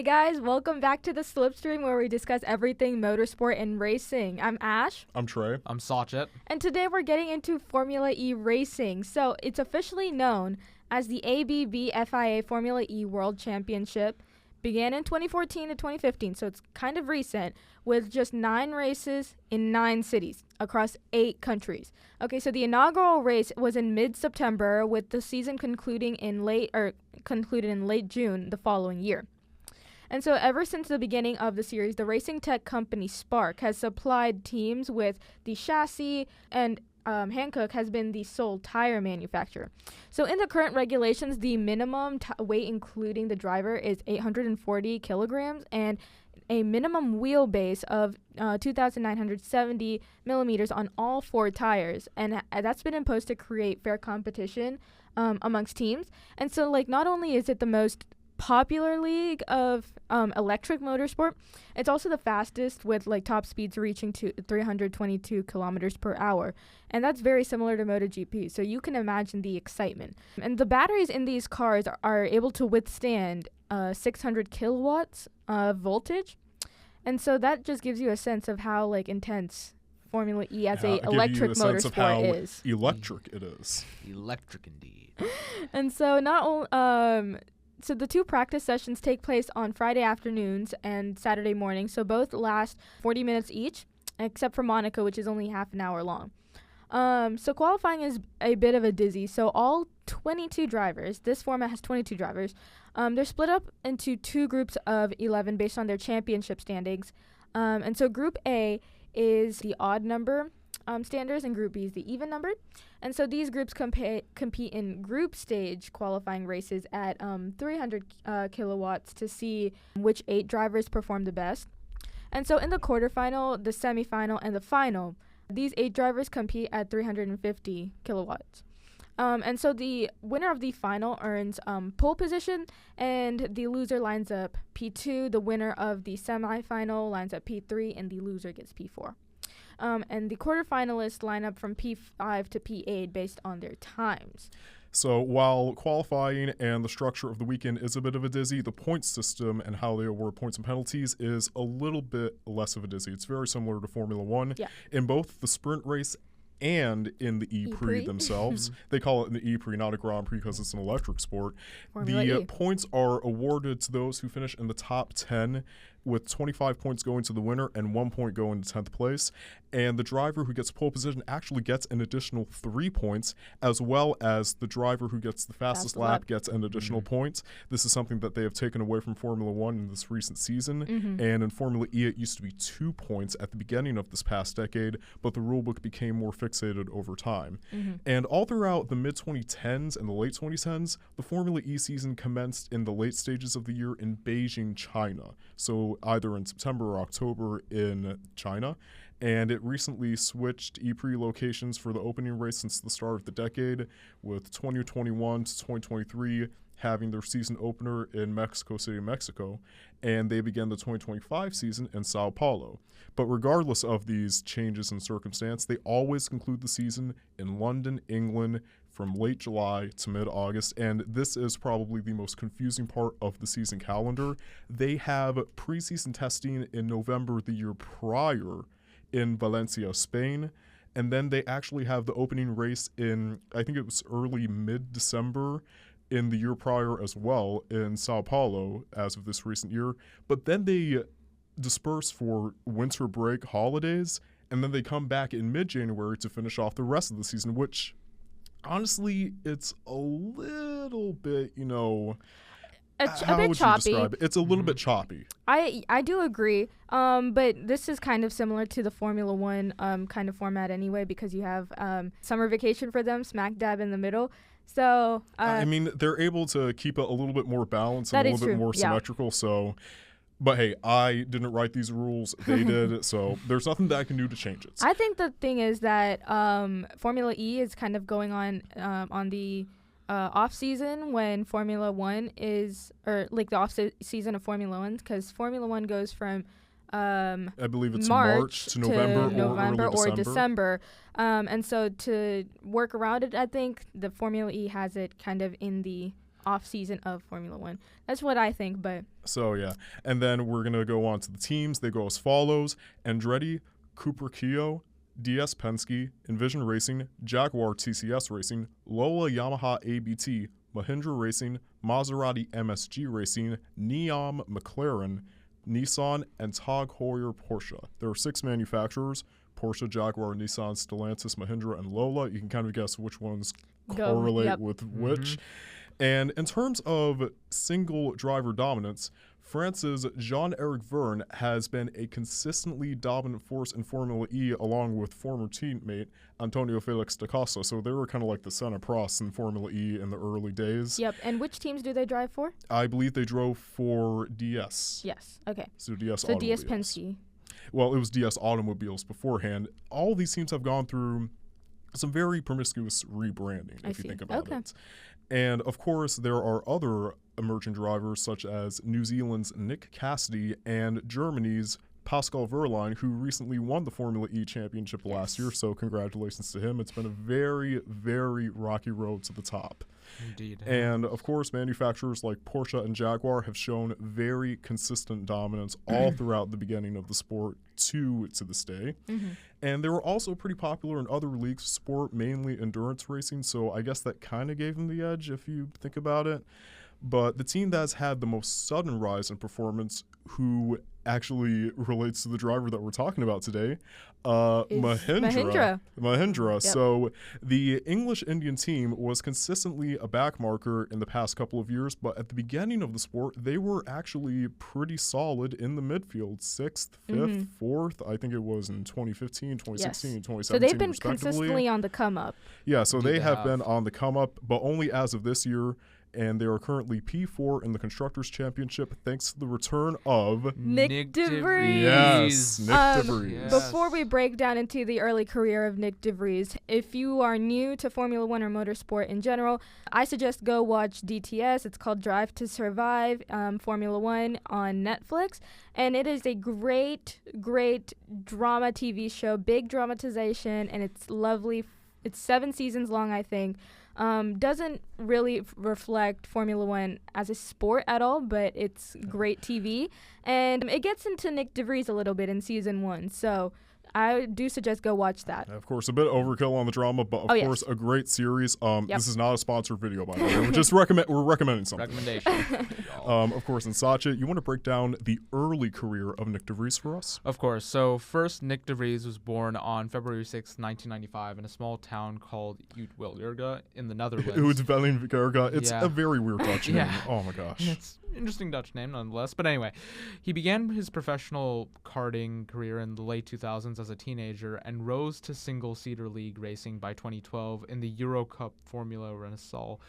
guys, welcome back to the Slipstream where we discuss everything motorsport and racing. I'm Ash. I'm Trey. I'm Sachet. And today we're getting into Formula E racing. So it's officially known as the ABB FIA Formula E World Championship. Began in 2014 to 2015, so it's kind of recent, with just 9 races in 9 cities across 8 countries. Okay, so the inaugural race was in mid-September, with the season concluded in late June the following year. And so ever since the beginning of the series, the racing tech company Spark has supplied teams with the chassis, and Hankook has been the sole tire manufacturer. So in the current regulations, the minimum weight, including the driver, is 840 kilograms, and a minimum wheelbase of 2,970 millimeters on all 4 tires. And that's been imposed to create fair competition amongst teams. And so, not only is it the most popular league of electric motorsport, it's also the fastest, with top speeds reaching to 322 kilometers per hour, and that's very similar to MotoGP, so you can imagine the excitement. And the batteries in these cars are able to withstand 600 kilowatts of voltage, and so that just gives you a sense of how intense Formula E as a electric motorsport is. Electric it is. Electric indeed. And so not only So the 2 practice sessions take place on Friday afternoons and Saturday morning, so both last 40 minutes each, except for Monaco, which is only half an hour long. So qualifying is a bit of a dizzy. So all 22 drivers, this format has 22 drivers, they're split up into 2 groups of 11 based on their championship standings. And so Group A is the odd number standards, and Group B is the even numbered. And so these groups compete in group stage qualifying races at 300 kilowatts to see which 8 drivers perform the best. And so in the quarterfinal, the semifinal, and the final, these 8 drivers compete at 350 kilowatts. And so the winner of the final earns pole position, and the loser lines up P2. The winner of the semifinal lines up P3, and the loser gets P4. And the quarterfinalists line up from P5 to P8 based on their times. So while qualifying and the structure of the weekend is a bit of a dizzy, the point system and how they award points and penalties is a little bit less of a dizzy. It's very similar to Formula One. Yeah. In both the sprint race and in the E-Prix themselves. They call it the E-Prix, not a Grand Prix, because it's an electric sport. The points are awarded to those who finish in the top 10, with 25 points going to the winner and 1 point going to 10th place. And the driver who gets pole position actually gets an additional 3 points, as well as the driver who gets the fastest lap gets an additional point. This is something that they have taken away from Formula One in this recent season. And in Formula E, it used to be 2 points at the beginning of this past decade, but the rulebook became more fixated over time. And all throughout the mid-2010s and the late 2010s, the Formula E season commenced in the late stages of the year in Beijing, China. So either in September or October in China. And it recently switched E-Prix locations for the opening race since the start of the decade, with 2021 to 2023 having their season opener in Mexico City, Mexico, and they began the 2025 season in Sao Paulo. But regardless of these changes in circumstance, they always conclude the season in London, England, from late July to mid-August, and this is probably the most confusing part of the season calendar. They have preseason testing in November the year prior in Valencia, Spain, and then they actually have the opening race in, I think it was early mid-December in the year prior as well in Sao Paulo as of this recent year. But then they disperse for winter break holidays, and then they come back in mid-January to finish off the rest of the season, which honestly, it's a little bit, a bit choppy. It's a little bit choppy. I do agree, but this is kind of similar to the Formula One kind of format anyway, because you have summer vacation for them smack dab in the middle. So I mean, they're able to keep it a little bit more balanced and a little bit more symmetrical. So, but hey, I didn't write these rules; they did. So there's nothing that I can do to change it. I think the thing is that Formula E is kind of going on the off season when Formula One is, or the off season of Formula One, because Formula One goes from I believe it's March to November or December. And so to work around it, I think the Formula E has it kind of in the off season of Formula One. That's what I think. But so yeah, and then we're gonna go on to the teams. They go as follows: Andretti, Cooper Keo, DS Penske, Envision Racing, Jaguar TCS Racing, Lola Yamaha ABT, Mahindra Racing, Maserati MSG Racing, Neom McLaren, Nissan, and Tag Heuer Porsche. There are 6 manufacturers: Porsche, Jaguar, Nissan, Stellantis, Mahindra, and Lola. You can kind of guess which ones correlate with which. And in terms of single driver dominance, France's Jean-Eric Vergne has been a consistently dominant force in Formula E, along with former teammate Antonio Felix da Costa. So they were kind of like the Senna Prost in Formula E in the early days. Yep. And which teams do they drive for? I believe they drove for DS. Yes. Okay. So DS So DS Automobiles. Penske. Well, it was DS Automobiles beforehand. All these teams have gone through some very promiscuous rebranding, if you think about it. And, of course, there are other emerging drivers, such as New Zealand's Nick Cassidy and Germany's Pascal Wehrlein, who recently won the Formula E championship last year. So congratulations to him. It's been a very, very rocky road to the top. Indeed. And, of course, manufacturers like Porsche and Jaguar have shown very consistent dominance all throughout the beginning of the sport to this day. And they were also pretty popular in other leagues of sport, mainly endurance racing, so I guess that kind of gave them the edge if you think about it. But the team that's had the most sudden rise in performance, who actually relates to the driver that we're talking about today, Mahindra. Yep. So the English Indian team was consistently a backmarker in the past couple of years, but at the beginning of the sport, they were actually pretty solid in the midfield, 6th, 5th, 4th. I think it was in 2015, 2016, 2017, so they've been consistently on the come up. Yeah, so they have been on the come up, but only as of this year. And they are currently P4 in the Constructors' Championship thanks to the return of Nyck De Vries. Yes, Nyck De Vries. Yes. Before we break down into the early career of Nyck De Vries, if you are new to Formula One or motorsport in general, I suggest go watch DTS. It's called Drive to Survive, Formula One on Netflix. And it is a great, great drama TV show, big dramatization, and it's lovely. It's 7 seasons long, I think. Doesn't really reflect Formula One as a sport at all, but it's great TV. And it gets into Nyck De Vries a little bit in season 1, so I do suggest go watch that. Of course, a bit overkill on the drama, but of course, a great series. This is not a sponsored video, by the way. We're recommending something. Recommendation. Of course, and Satya, you want to break down the early career of Nyck De Vries for us? Of course. So first, Nyck De Vries was born on February 6, 1995 in a small town called Uitwiljerga in the Netherlands. Uitwiljerga. It's a very weird Dutch name. Yeah. Oh, my gosh. It's an interesting Dutch name nonetheless. But anyway, he began his professional karting career in the late 2000s as a teenager and rose to single-seater league racing by 2012 in the Euro Cup Formula Renaissance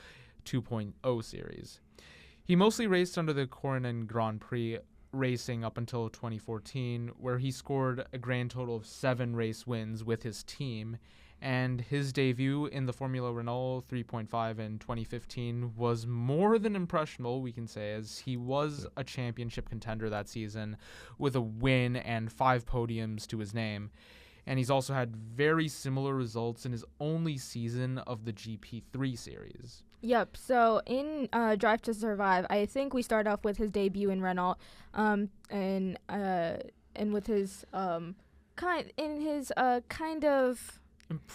2.0 series. He mostly raced under the Coronen Grand Prix racing up until 2014, where he scored a grand total of 7 race wins with his team, and his debut in the Formula Renault 3.5 in 2015 was more than impressionable, we can say, as he was a championship contender that season with a win and 5 podiums to his name. And he's also had very similar results in his only season of the GP3 series. Yep. So in Drive to Survive, I think we start off with his debut in Renault, and with his kind of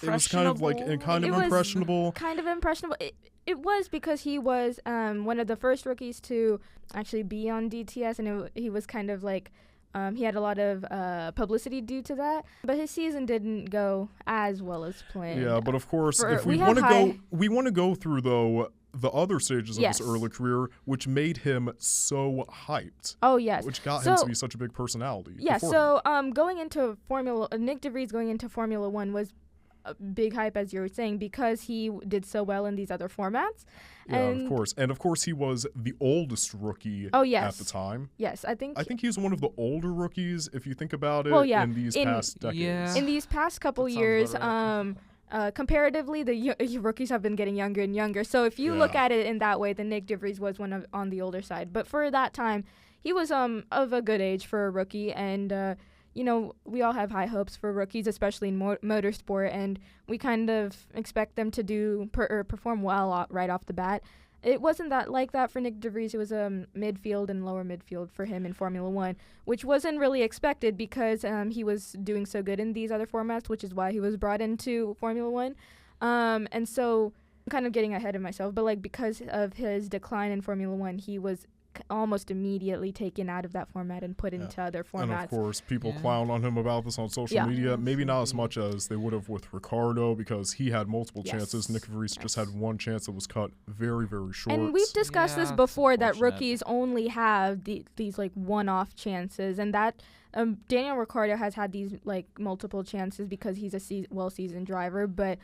It was kind of like impressionable. Kind of impressionable. It was because he was one of the first rookies to actually be on DTS, and he was kind of like he had a lot of publicity due to that. But his season didn't go as well as planned. Yeah, but of course, if we want to go through though the other stages of his early career, which made him so hyped. Oh yes, which got him to be such a big personality. Yeah. So going into Nyck De Vries going into Formula One was a big hype, as you were saying, because he did so well in these other formats. Yeah, of course. And of course, he was the oldest rookie at the time. Yes, I think he was one of the older rookies, if you think about it, in these past decades. Yeah. In these past couple years, comparatively, the rookies have been getting younger and younger. So if you look at it in that way, then Nyck De Vries was on the older side. But for that time, he was of a good age for a rookie, and we all have high hopes for rookies, especially in motorsport, and we kind of expect them to perform well right off the bat. it wasn't that like that for Nyck De Vries. It was midfield and lower midfield for him in Formula One, which wasn't really expected because he was doing so good in these other formats, which is why he was brought into Formula One. And so I'm kind of getting ahead of myself, but like because of his decline in Formula One, he was almost immediately taken out of that format and put into other formats. And of course, people clown on him about this on social media. Maybe not as much as they would have with Ricciardo because he had multiple chances. Nyck De Vries just had one chance that was cut very, very short. And we've discussed this before, that rookies only have these like one-off chances, and that Daniel Ricciardo has had these like multiple chances because he's a well-seasoned driver, but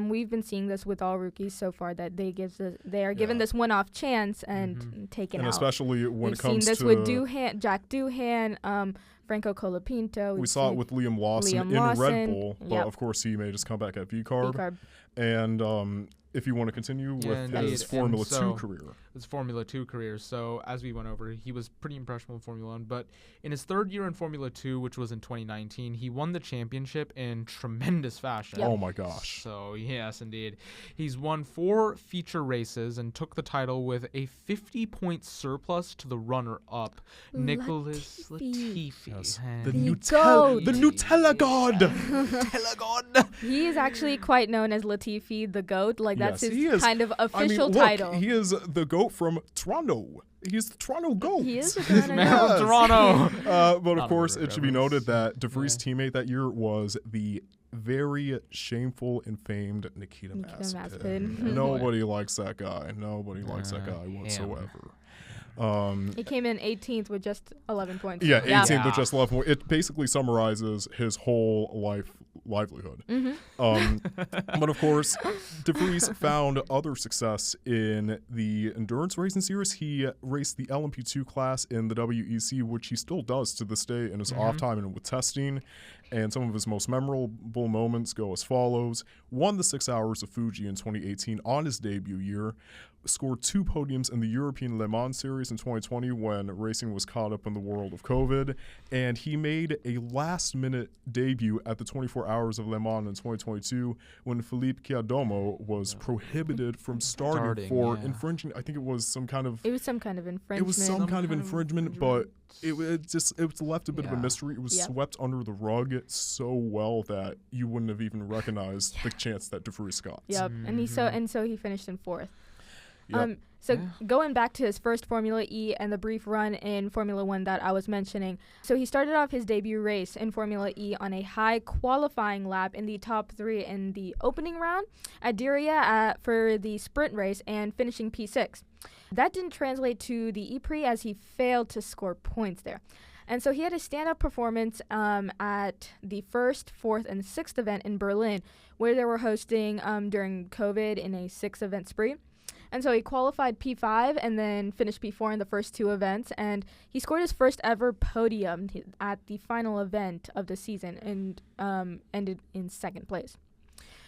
we've been seeing this with all rookies so far, that they are given this one-off chance and taken out. And especially when it comes to... We've to... seen this with Jack Doohan, Franco Colapinto. We saw it with Liam Lawson in Red Bull, but of course he made his comeback at V-Carb. And if you want to continue with his Formula 2 career. His Formula 2 career. So as we went over, he was pretty impressionable in Formula 1. But in his third year in Formula 2, which was in 2019, he won the championship in tremendous fashion. Oh, my gosh. So, yes, indeed. He's won 4 feature races and took the title with a 50-point surplus to the runner-up, Nicholas Latifi. Yes. The Nutella God. Nutella God. He is actually quite known as Latifi the GOAT. Like, that's his kind of official title. He is the GOAT from Toronto. He's the Toronto GOAT. He is the Toronto GOAT. Toronto. But of course, it should be noted that De Vries' teammate that year was the very shameful and famed Nikita Mazepin. Nobody likes that guy. Nobody likes that guy whatsoever. He came in 18th with just 11 points. Yeah, 18th with just 11 points. It basically summarizes his whole livelihood. But of course, De Vries found other success in the endurance racing series. He raced the LMP2 class in the WEC, which he still does to this day in his off time and with testing. And some of his most memorable moments go as follows. Won the 6 Hours of Fuji in 2018 on his debut year. Scored 2 podiums in the European Le Mans Series in 2020 when racing was caught up in the world of COVID. And he made a last-minute debut at the 24 Hours of Le Mans in 2022 when Philippe Chiadomo was prohibited from starting for infringing. I think it was some kind of... It was some kind of infringement. It was some kind of infringement, but it was left a bit of a mystery. It was swept under the rug so well that you wouldn't have even recognized the chance that De Vries got. And so he finished in 4th. Going back to his first Formula E and the brief run in Formula 1 that I was mentioning. So he started off his debut race in Formula E on a high qualifying lap in the top 3 in the opening round at Diriyah for the sprint race and finishing P6. That didn't translate to the E-Prix as he failed to score points there. And so he had a stand-up performance at the 1st, 4th, and 6th event in Berlin, where they were hosting during COVID in a 6-event spree. And so he qualified P5 and then finished P4 in the first 2 events. And he scored his first ever podium at the final event of the season and ended in 2nd place.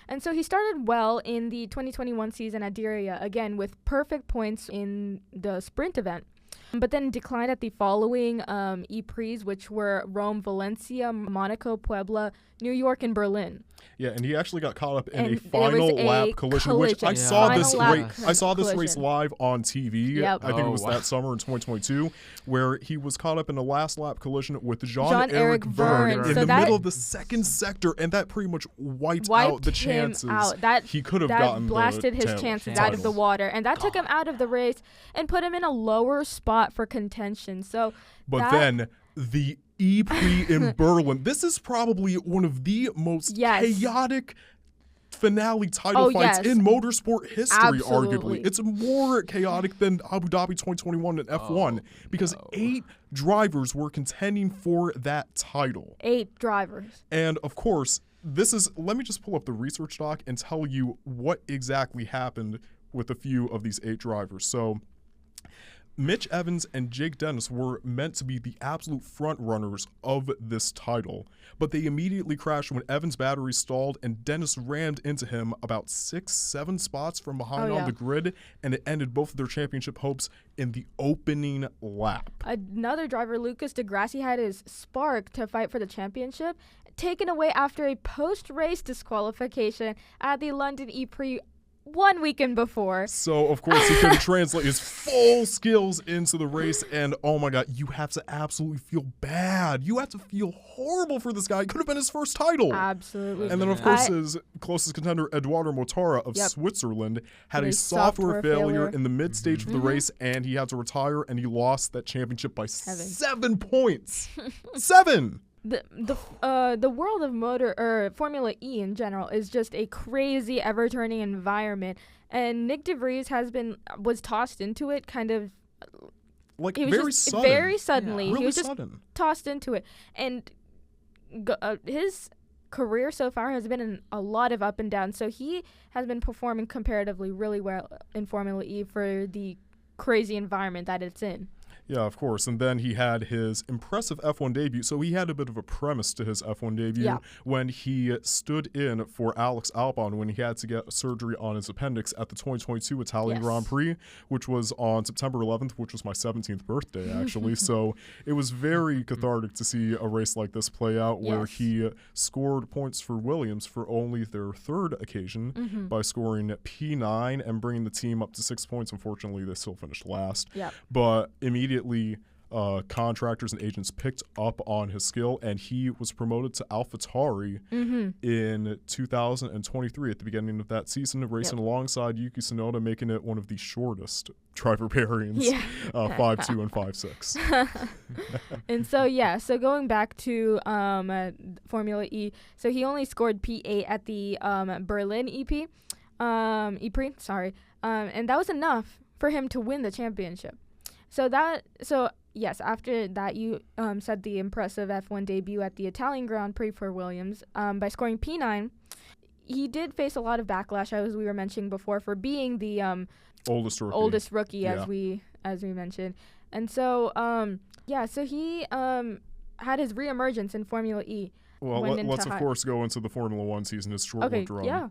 And so he started well in the 2021 season at Diriyah, again with perfect points in the sprint event. But then declined at the following E-Prix, which were Rome, Valencia, Monaco, Puebla, New York, and Berlin. Yeah, and he actually got caught up in a final lap collision, which I saw this race live on TV. I think it was that summer in 2022, where he was caught up in a last lap collision with Jean-Eric Vergne in the middle of the 2nd sector, and that pretty much wiped out the chances he could have gotten. That blasted his chances out of the water, and that took him out of the race and put him in a lower spot for contention. But then the E-Prix in Berlin. This is probably one of the most chaotic finale title fights in motorsport history, arguably. It's more chaotic than Abu Dhabi 2021 and F1 because 8 drivers were contending for that title. 8 drivers. And, of course, let me just pull up the research doc and tell you what exactly happened with a few of these 8 drivers. So Mitch Evans and Jake Dennis were meant to be the absolute front runners of this title, but they immediately crashed when Evans' battery stalled and Dennis rammed into him about 6-7 spots from behind on the grid, and it ended both of their championship hopes in the opening lap. Another driver, Lucas de Grassi, had his spark to fight for the championship taken away after a post-race disqualification at the London E-Prix 1 weekend before. So, of course, he couldn't translate his full skills into the race. And, oh, my God, you have to absolutely feel bad. You have to feel horrible for this guy. It could have been his first title. Absolutely. And then, of course, his closest contender, Eduardo Mortara of Switzerland, had a software failure in the mid-stage of the race, and he had to retire, and he lost that championship by 7 points. 7! The world of Formula E in general is just a crazy, ever-turning environment, and Nyck De Vries was tossed into it kind of like very suddenly. Really he was just sudden. Tossed into it, and his career so far has been in a lot of up and down. So he has been performing comparatively really well in Formula E for the crazy environment that it's in. Yeah, of course. And then he had his impressive F1 debut. So he had a bit of a premise to his F1 debut when he stood in for Alex Albon when he had to get surgery on his appendix at the 2022 Italian Grand Prix, which was on September 11th, which was my 17th birthday, actually. So it was very cathartic to see a race like this play out where he scored points for Williams for only their third occasion by scoring P9 and bringing the team up to 6 points. Unfortunately, they still finished last. But immediately contractors and agents picked up on his skill, and he was promoted to AlphaTauri in 2023 at the beginning of that season, racing alongside Yuki Tsunoda, making it one of the shortest driver pairings, 5-2 and 5-6. And so going back to Formula E, so he only scored P8 at the Berlin EP, E-Prix, and that was enough for him to win the championship. After that, you said the impressive F1 debut at the Italian Grand Prix for Williams by scoring P9. He did face a lot of backlash, as we were mentioning before, for being the oldest rookie, as we mentioned. And so so he had his reemergence in Formula E. Well, let's of course go into the Formula One season, his short-lived run. Yeah.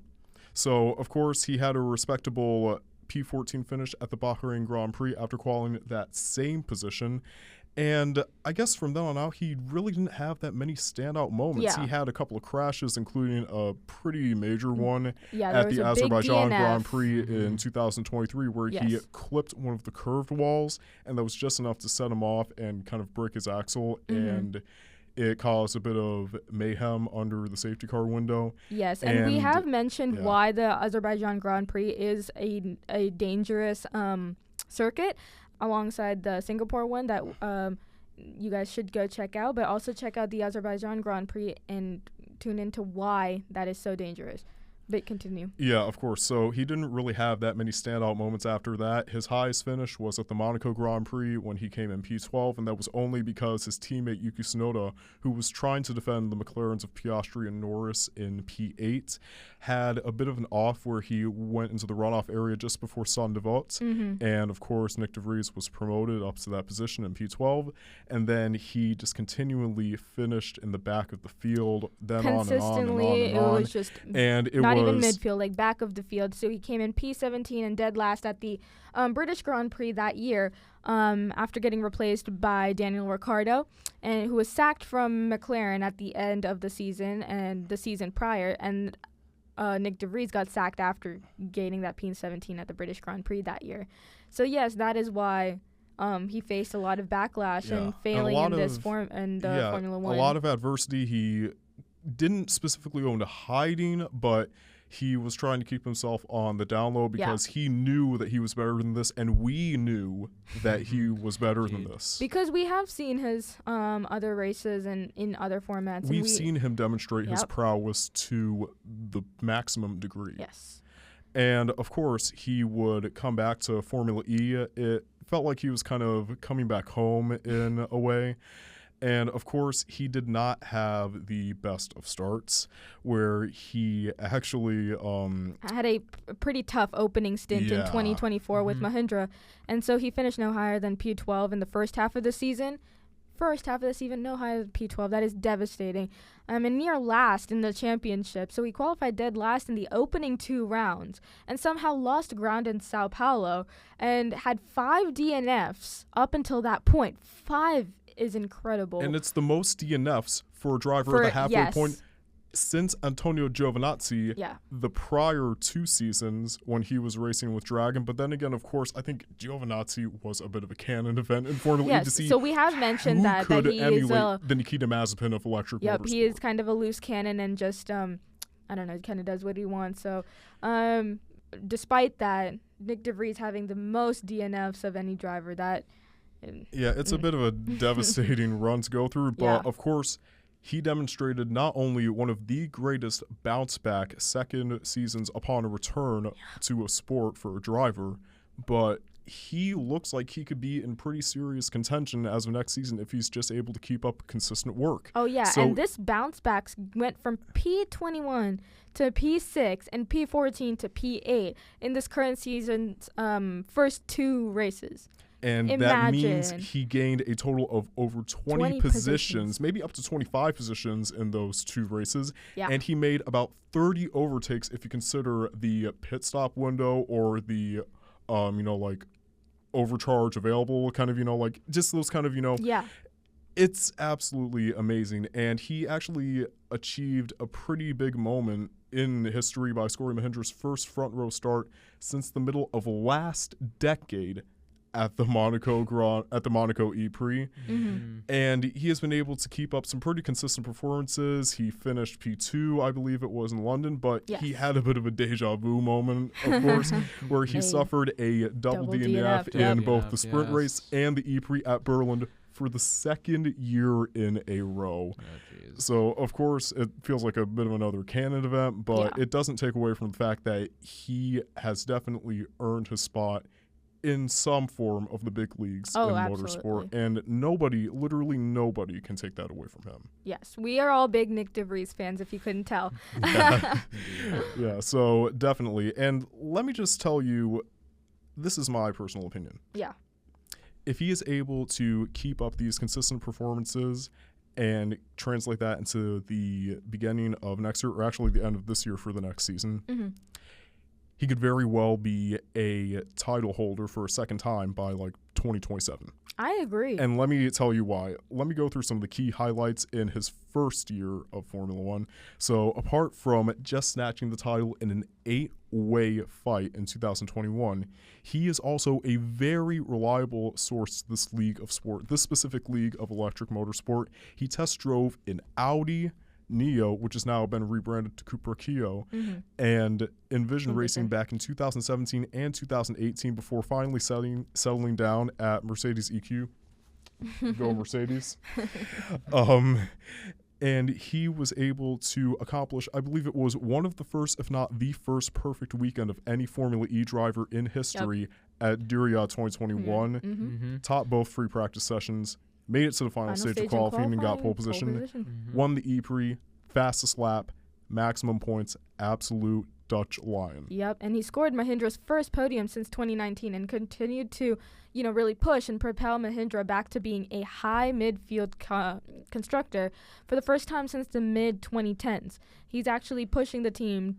So of course he had a respectable P14 finish at the Bahrain Grand Prix after qualifying that same position. And I guess from then on out, he really didn't have that many standout moments. He had a couple of crashes, including a pretty major one at the Azerbaijan Grand Prix in 2023, where he clipped one of the curved walls, and that was just enough to set him off and kind of break his axle. And it caused a bit of mayhem under the safety car window. Yes, and we have mentioned why the Azerbaijan Grand Prix is a dangerous circuit alongside the Singapore one that you guys should go check out, but also check out the Azerbaijan Grand Prix and tune into why that is so dangerous. But continue. Yeah, of course. So he didn't really have that many standout moments after that. His highest finish was at the Monaco Grand Prix when he came in P12, and that was only because his teammate Yuki Tsunoda, who was trying to defend the McLarens of Piastri and Norris in P8, had a bit of an off where he went into the runoff area just before Saint-Devote. And, of course, Nyck De Vries was promoted up to that position in P12, and then he just continually finished in the back of the field, then on and on and on and on. It was just not even midfield, like back of the field. So he came in P17 and dead last at the British Grand Prix that year after getting replaced by Daniel Ricciardo, and who was sacked from McLaren at the end of the season and the season prior. And Nyck De Vries got sacked after gaining that P17 at the British Grand Prix that year. So yes, that is why he faced a lot of backlash and failing in this Formula One. A lot of adversity. He didn't specifically go into hiding, but he was trying to keep himself on the down low because he knew that he was better than this, and we knew that he was better than this. Because we have seen his other races and in other formats. We've seen him demonstrate his prowess to the maximum degree. Yes. And, of course, he would come back to Formula E. It felt like he was kind of coming back home in a way. And, of course, he did not have the best of starts, where he actually had a pretty tough opening stint in 2024 with Mahindra. And so he finished no higher than P12 in the first half of the season. No higher than P12. That is devastating. And near last in the championship. So he qualified dead last in the opening 2 rounds and somehow lost ground in Sao Paulo and had 5 DNFs up until that point. 5 is incredible. And it's the most DNFs for a driver at the halfway point since Antonio Giovinazzi, the prior 2 seasons when he was racing with Dragon. But then again, of course, I think Giovinazzi was a bit of a canon event in Formula E to see so we have mentioned that he is the Nikita Mazepin of electric motorsport. He is kind of a loose cannon and just, I don't know, he kind of does what he wants. So despite that, Nyck De Vries having the most DNFs of any driver, it's a bit of a devastating run to go through. But of course, he demonstrated not only one of the greatest bounce-back second seasons upon a return to a sport for a driver, but he looks like he could be in pretty serious contention as of next season if he's just able to keep up consistent work. Oh, yeah, and this bounce-back went from P21 to P6 and P14 to P8 in this current season's first 2 races. And that means he gained a total of over 20 positions, maybe up to 25 positions in those 2 races. Yeah. And he made about 30 overtakes if you consider the pit stop window or the, overcharge available kind of, just those kind of, It's absolutely amazing. And he actually achieved a pretty big moment in history by scoring Mahindra's first front row start since the middle of last decade at the Monaco E-Prix. And he has been able to keep up some pretty consistent performances. He finished P2, I believe it was, in London, but he had a bit of a deja vu moment, of course, where he suffered a double DNF in both the sprint race and the E-Prix at Berlin for the second year in a row. So, of course, it feels like a bit of another canon event, but it doesn't take away from the fact that he has definitely earned his spot in some form of the big leagues in motorsport, and literally nobody can take that away from him. Yes, we are all big Nyck De Vries fans, if you couldn't tell. So definitely. And let me just tell you, this is my personal opinion. Yeah. If he is able to keep up these consistent performances and translate that into the beginning of next year, or actually the end of this year for the next season, he could very well be a title holder for a second time by 2027. I agree. And let me tell you why. Let me go through some of the key highlights in his first year of Formula One. So apart from just snatching the title in an 8-way fight in 2021, he is also a very reliable source to this league of sport, this specific league of electric motorsport. He test drove an Audi Neo, which has now been rebranded to Cupra Keo, and Envision Racing back in 2017 and 2018 before finally settling down at Mercedes EQ. Go Mercedes. And he was able to accomplish, I believe it was one of the first, if not the first perfect weekend of any Formula E driver in history at Diriyah 2021. Topped both free practice sessions. Made it to the final stage of qualifying and got pole position. Won the E-Prix, fastest lap, maximum points, absolute Dutch lion. Yep, and he scored Mahindra's first podium since 2019 and continued to, really push and propel Mahindra back to being a high midfield constructor for the first time since the mid-2010s. He's actually pushing the team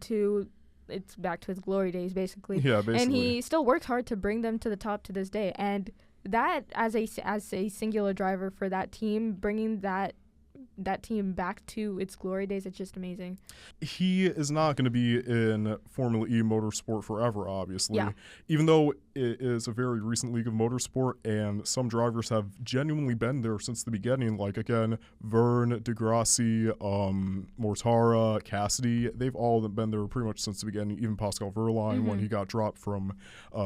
it's back to his glory days, basically. Yeah, basically. And he still worked hard to bring them to the top to this day. And that, as a singular driver for that team, bringing that team back to its glory days, it's just amazing. He is not going to be in Formula E motorsport forever, obviously. Yeah. Even though it is a very recent league of motorsport, and some drivers have genuinely been there since the beginning, like, again, Verne, Degrassi, Mortara, Cassidy. They've all been there pretty much since the beginning, even Pascal Wehrlein when he got dropped from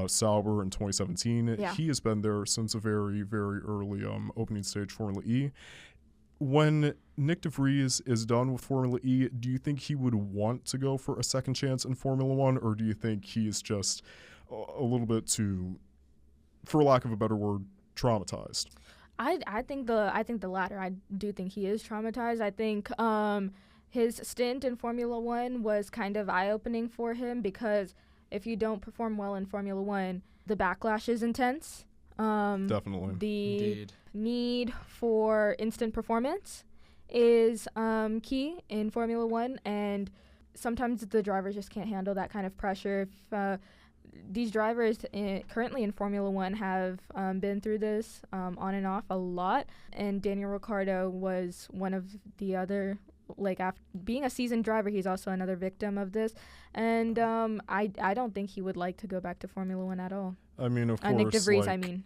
Sauber in 2017. Yeah. He has been there since a very, very early opening stage Formula E. When Nyck De Vries is done with Formula E, do you think he would want to go for a second chance in Formula One, or do you think he's just a little bit too, for lack of a better word, traumatized? I think the latter. I do think he is traumatized. I think his stint in Formula One was kind of eye-opening for him, because if you don't perform well in Formula One, the backlash is intense. Definitely. Indeed. Need for instant performance is key in Formula One, and sometimes the drivers just can't handle that kind of pressure. If these drivers currently in Formula One have been through this on and off a lot, and Daniel Ricciardo was one of the other like after being a seasoned driver, he's also another victim of this. And I don't think he would like to go back to Formula One at all. I mean, of course. Nyck De Vries, like, I mean.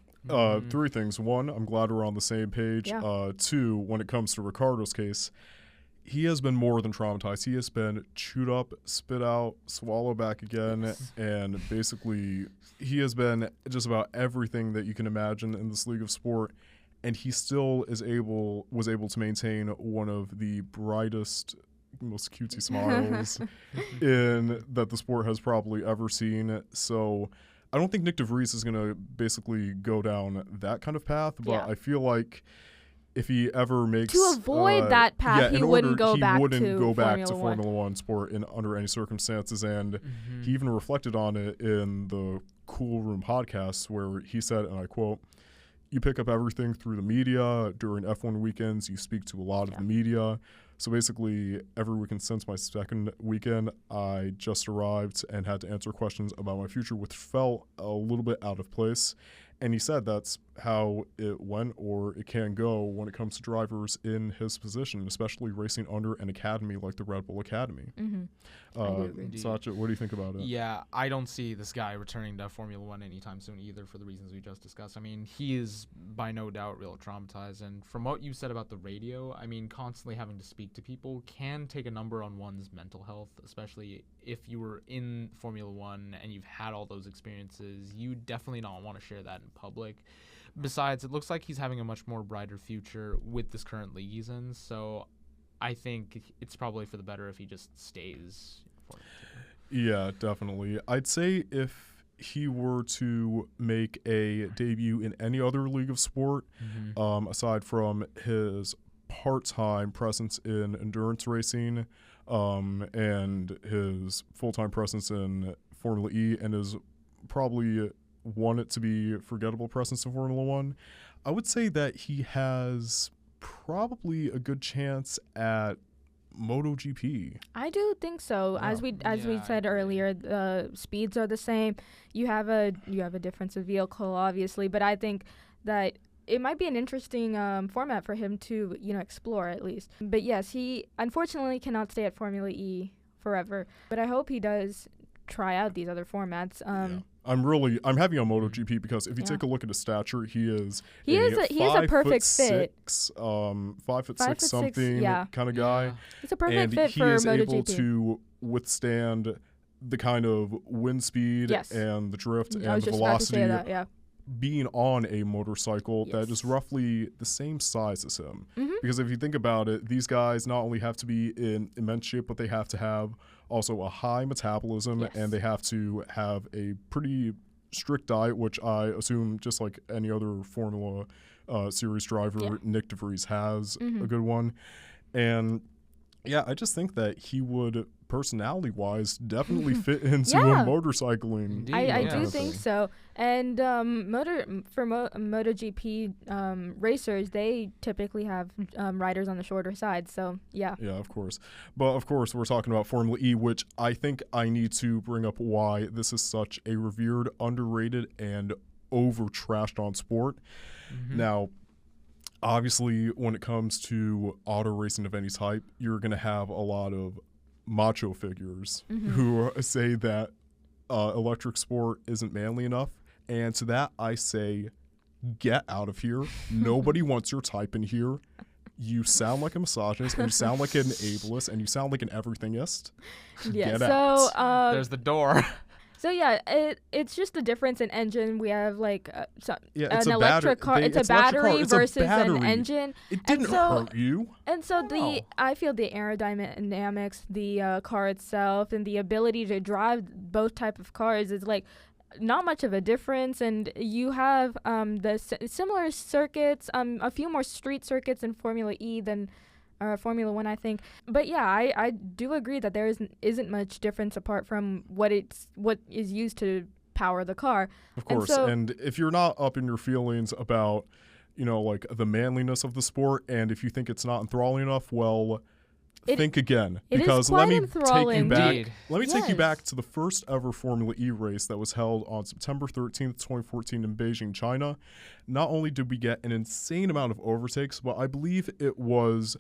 3 things. 1, I'm glad we're on the same page. Yeah. 2, when it comes to Ricardo's case, he has been more than traumatized. He has been chewed up, spit out, swallowed back again, and basically he has been just about everything that you can imagine in this league of sport. And he still was able to maintain one of the brightest, most cutesy smiles that the sport has probably ever seen. So I don't think Nyck De Vries is going to basically go down that kind of path, but I feel like if he ever makes to avoid that path, he wouldn't go back to Formula One sport under any circumstances. And he even reflected on it in the Cool Room podcast, where he said, and I quote, "You pick up everything through the media. During F1 weekends, you speak to a lot of the media. So basically, every weekend since my second weekend, I just arrived and had to answer questions about my future, which felt a little bit out of place." And he said that's how it went, or it can go, when it comes to drivers in his position, especially racing under an academy like the Red Bull Academy. Satya, what do you think about it? Yeah, I don't see this guy returning to Formula One anytime soon either, for the reasons we just discussed. I mean, he is by no doubt real traumatized. And from what you said about the radio, I mean, constantly having to speak to people can take a number on one's mental health, especially if you were in Formula One and you've had all those experiences. You definitely don't want to share that in public. Besides, it looks like he's having a much more brighter future with this current league he's in, so I think it's probably for the better if he just stays. Yeah, definitely. I'd say if he were to make a debut in any other league of sport, aside from his part-time presence in endurance racing and his full-time presence in Formula E and his probably want it to be forgettable presence in Formula One, I would say that he has probably a good chance at MotoGP. I do think so. Yeah. As we said earlier, the speeds are the same. You have a difference of vehicle, obviously, but I think that it might be an interesting format for him to explore at least. But yes, he unfortunately cannot stay at Formula E forever. But I hope he does try out these other formats. I'm heavy on MotoGP because if you take a look at his stature, he is a perfect fit. 5'6" something kind of guy. He's a perfect fit for MotoGP. And he is able to withstand the kind of wind speed and the drift and the velocity being on a motorcycle that is roughly the same size as him. Because if you think about it, these guys not only have to be in immense shape, but they have to have also a high metabolism and they have to have a pretty strict diet, which I assume just like any other Formula Series driver, Nyck De Vries has a good one. And I just think that he would, personality-wise, definitely fit into a motorcycling. I do think so. And MotoGP racers, they typically have riders on the shorter side. So, yeah. Yeah, of course. But, of course, we're talking about Formula E, which I think I need to bring up why this is such a revered, underrated, and over-trashed on sport. Now, obviously, when it comes to auto racing of any type, you're going to have a lot of macho figures who say that electric sport isn't manly enough. And to that, I say, get out of here. Nobody wants your type in here. You sound like a misogynist, and you sound like an ableist, and you sound like an everythingist. Get out. There's the door. So it's just the difference in engine. We have like it's an electric car. It's a battery versus an engine. It didn't hurt you. And so I feel the aerodynamics, the car itself, and the ability to drive both type of cars is like not much of a difference. And you have the similar circuits, a few more street circuits in Formula E than Formula One, I think. But yeah, I do agree that there isn't much difference apart from what is used to power the car. Of course, and if you're not up in your feelings about, like the manliness of the sport, and if you think it's not enthralling enough, well, think again. Because let me take you back to the first ever Formula E race that was held on September 13th, 2014 in Beijing, China. Not only did we get an insane amount of overtakes, but I believe it was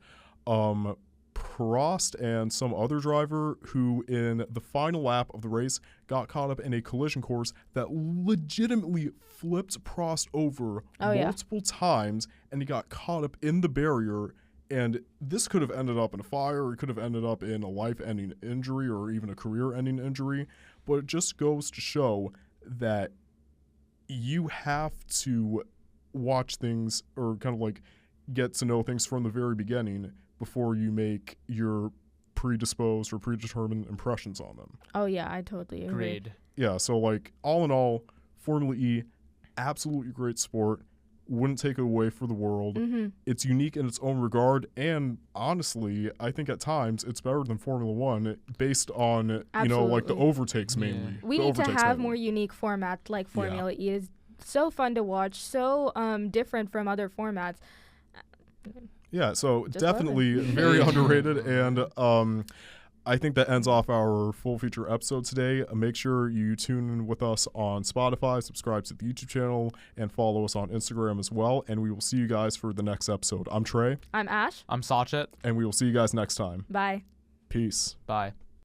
Prost and some other driver who in the final lap of the race got caught up in a collision course that legitimately flipped Prost over multiple times, and he got caught up in the barrier. And this could have ended up in a fire, it could have ended up in a life-ending injury or even a career-ending injury. But it just goes to show that you have to watch things or kind of like get to know things from the very beginning before you make your predisposed or predetermined impressions on them. Oh, yeah, I totally agree. Agreed. Yeah, so like all in all, Formula E, absolutely great sport. Wouldn't take it away for the world. It's unique in its own regard, and honestly, I think at times it's better than Formula One based on like the overtakes mainly. We need to have more unique formats like Formula E. It's so fun to watch, so different from other formats. Yeah, so definitely very underrated, and I think that ends off our full feature episode today. Make sure you tune in with us on Spotify, subscribe to the YouTube channel, and follow us on Instagram as well. And we will see you guys for the next episode. I'm Trey. I'm Ash. I'm Sachet. And we will see you guys next time. Bye. Peace. Bye.